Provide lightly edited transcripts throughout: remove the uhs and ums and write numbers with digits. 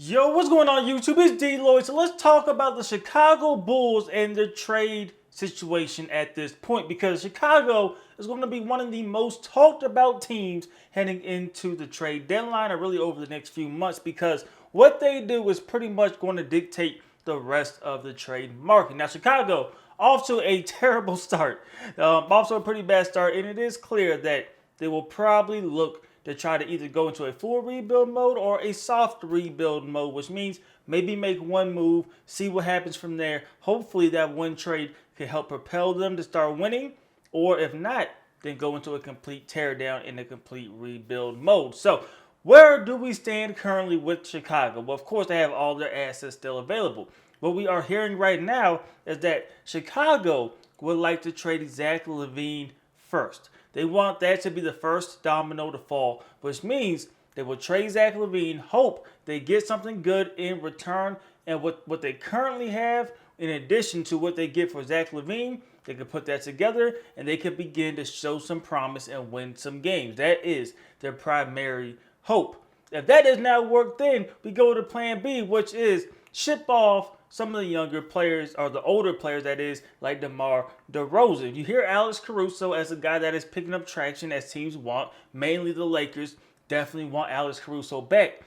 Yo, what's going on YouTube? It's DLloyd. So let's talk about the Chicago Bulls and their trade situation at this point, because Chicago is going to be one of the most talked about teams heading into the trade deadline, or really over the next few months, because what they do is pretty much going to dictate the rest of the trade market. Now, Chicago off to a terrible start, off to a pretty bad start, and it is clear that they will probably look to try to either go into a full rebuild mode or a soft rebuild mode, which means maybe make one move, see what happens from there. Hopefully that one trade can help propel them to start winning, or if not, then go into a complete teardown in a complete rebuild mode. So where do we stand currently with Chicago? Well, of course, they have all their assets still available. What we are hearing right now is that Chicago would like to trade Zach LaVine first. They want that to be the first domino to fall, which means they will trade Zach LaVine, hope they get something good in return, and what they currently have, in addition to what they get for Zach LaVine, they can put that together and they can begin to show some promise and win some games. That is their primary hope. If that does not work, then we go to plan B, which is ship off some of the younger players, or the older players that is, like DeMar Derozan. You hear Alex Caruso as a guy that is picking up traction as teams want. Mainly the Lakers definitely want Alex Caruso back.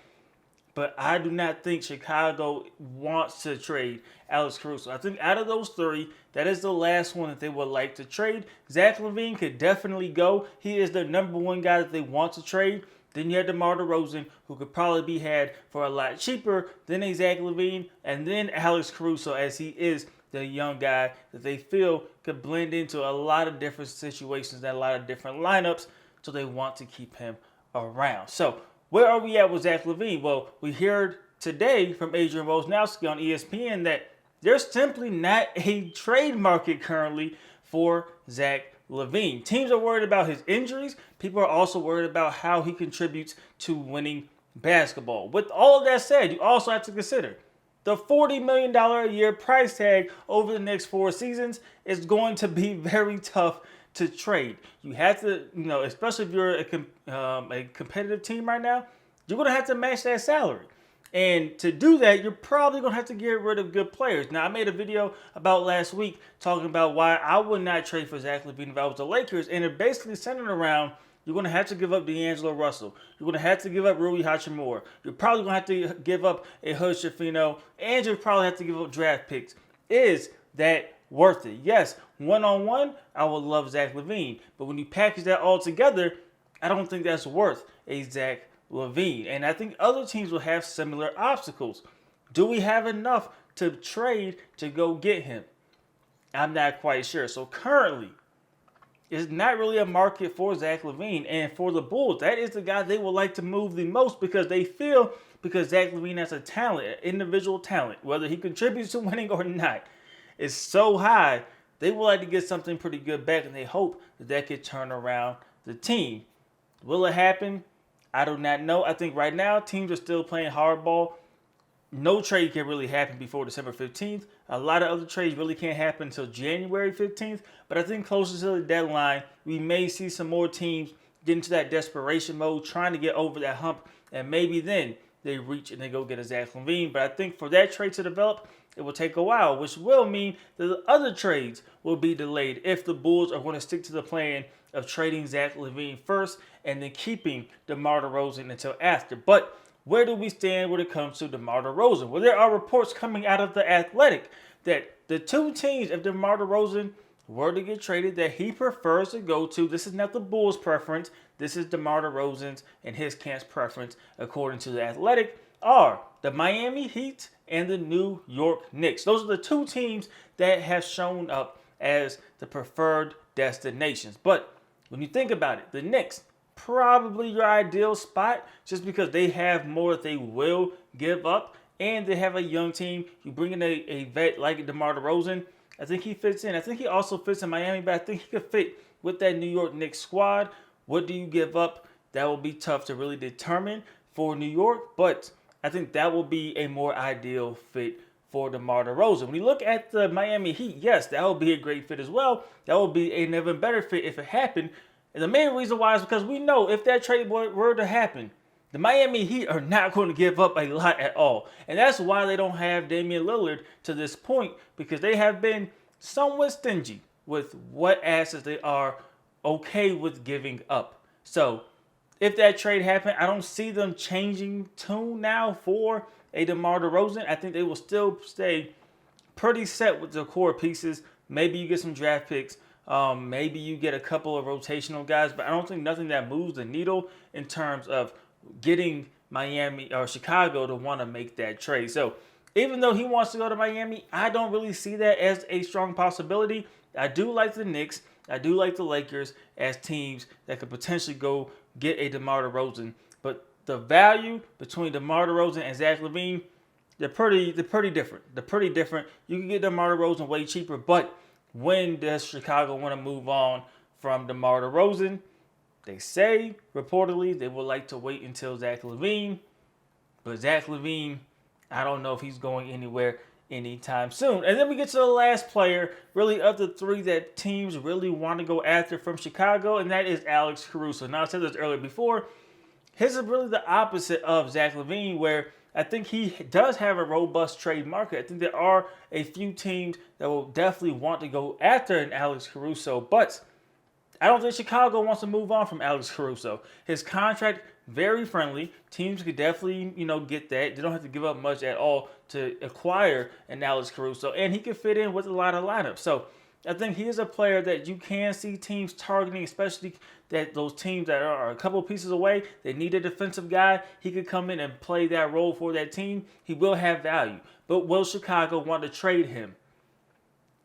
But I do not think Chicago wants to trade Alex Caruso. I think out of those three, that is the last one that they would like to trade. Zach LaVine could definitely go. He is the number one guy that they want to trade. Then you have DeMar Derozan, who could probably be had for a lot cheaper than a Zach LaVine, and then Alex Caruso, as he is the young guy that they feel could blend into a lot of different situations and a lot of different lineups, so they want to keep him around. So where are we at with Zach LaVine? Well, we heard today from Adrian Wojnarowski on ESPN that there's simply not a trade market currently for Zach LaVine. Teams are worried about his injuries. People are also worried about how he contributes to winning basketball. With all of that said, you also have to consider the $40 million a year price tag over the next 4 seasons is going to be very tough to trade. You have to, especially if you're a competitive team right now, you're going to have to match that salary. And to do that, you're probably going to have to get rid of good players. Now, I made a video about last week talking about why I would not trade for Zach LaVine if I was the Lakers. And it basically centered around, you're going to have to give up D'Angelo Russell. You're going to have to give up Rui Hachimura. You're probably going to have to give up a Hood Schifino. And you'll probably have to give up draft picks. Is that worth it? Yes, one-on-one, I would love Zach LaVine. But when you package that all together, I don't think that's worth a Zach LaVine. And I think other teams will have similar obstacles. Do we have enough to trade to go get him? I'm not quite sure. So currently, it's not really a market for Zach LaVine. And for the Bulls, that is the guy they would like to move the most, because they feel, because Zach LaVine has a talent, an individual talent, whether he contributes to winning or not, is so high, they would like to get something pretty good back, and they hope that that could turn around the team. Will it happen? I do not know. I think right now teams are still playing hardball. No trade can really happen before December 15th. A lot of other trades really can't happen until January 15th. But I think closer to the deadline, we may see some more teams get into that desperation mode, trying to get over that hump. And maybe then they reach and they go get a Zach LaVine. But I think for that trade to develop, it will take a while, which will mean that the other trades will be delayed if the Bulls are going to stick to the plan of trading Zach LaVine first and then keeping DeMar Derozan until after. But where do we stand when it comes to DeMar Derozan? Well, there are reports coming out of The Athletic that the two teams, if DeMar Derozan were to get traded, that he prefers to go to, this is not the Bulls' preference, this is DeMar Derozan's and his camp's preference, according to The Athletic, are the Miami Heat and the New York Knicks. Those are the two teams that have shown up as the preferred destinations. But when you think about it, the Knicks, probably your ideal spot, just because they have more that they will give up, and they have a young team. You bring in a vet like DeMar Derozan, I think he fits in. I think he also fits in Miami, but I think he could fit with that New York Knicks squad. What do you give up? That will be tough to really determine for New York, but I think that will be a more ideal fit for DeMar Derozan. When you look at the Miami Heat, yes, that will be a great fit as well. That will be an even better fit if it happened. And the main reason why is because we know if that trade were to happen, The Miami Heat are not going to give up a lot at all. And that's why they don't have Damian Lillard to this point, because they have been somewhat stingy with what assets they are okay with giving up. So if that trade happened, I don't see them changing tune now for a DeMar Derozan. I think they will still stay pretty set with the core pieces. Maybe you get some draft picks. Maybe you get a couple of rotational guys, but I don't think nothing that moves the needle in terms of getting Miami or Chicago to want to make that trade. So even though he wants to go to Miami, I don't really see that as a strong possibility. I do like the Knicks. I do like the Lakers as teams that could potentially go get a DeMar DeRozan. But the value between DeMar DeRozan and Zach LaVine, they're pretty different. They're pretty different. You can get DeMar DeRozan way cheaper, but when does Chicago want to move on from DeMar DeRozan? They say, reportedly, they would like to wait until Zach LaVine. But Zach LaVine, I don't know if he's going anywhere anytime soon. And then we get to the last player, really of the three that teams really want to go after from Chicago, and that is Alex Caruso. Now, I said this earlier before. His is really the opposite of Zach LaVine, where I think he does have a robust trade market. I think there are a few teams that will definitely want to go after an Alex Caruso, but I don't think Chicago wants to move on from Alex Caruso. His contract, very friendly. Teams could definitely, get that. They don't have to give up much at all to acquire an Alex Caruso, and he can fit in with a lot of lineups. So I think he is a player that you can see teams targeting, especially that those teams that are a couple pieces away, they need a defensive guy. He could come in and play that role for that team. He will have value. But will Chicago want to trade him?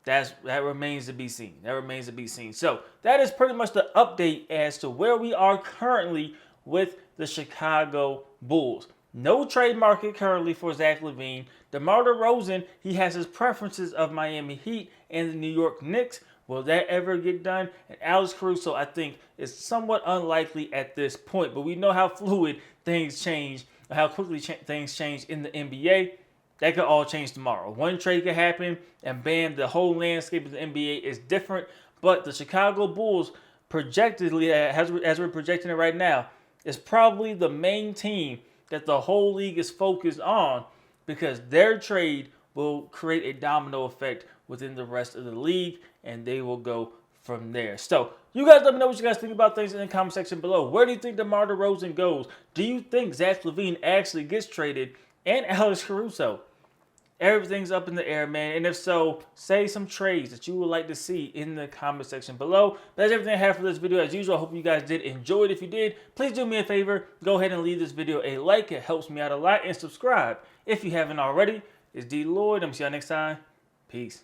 That remains to be seen. That remains to be seen. So that is pretty much the update as to where we are currently with the Chicago Bulls. No trade market currently for Zach LaVine. DeMar DeRozan, he has his preferences of Miami Heat and the New York Knicks. Will that ever get done? And Alex Caruso, I think, is somewhat unlikely at this point. But we know how fluid things change, how quickly things change in the NBA. That could all change tomorrow. One trade could happen, and bam, the whole landscape of the NBA is different. But the Chicago Bulls, projectedly, as we're projecting it right now, is probably the main team that the whole league is focused on, because their trade will create a domino effect within the rest of the league, and they will go from there. So you guys let me know what you guys think about things in the comment section below. Where do you think DeMar DeRozan goes? Do you think Zach LaVine actually gets traded? And Alex Caruso? Everything's up in the air, man. And if so, say some trades that you would like to see in the comment section below. That's everything I have for this video. As usual, I hope you guys did enjoy it. If you did, please do me a favor. Go ahead and leave this video a like. It helps me out a lot. And subscribe if you haven't already. It's DLloyd. I'm see y'all next time. Peace.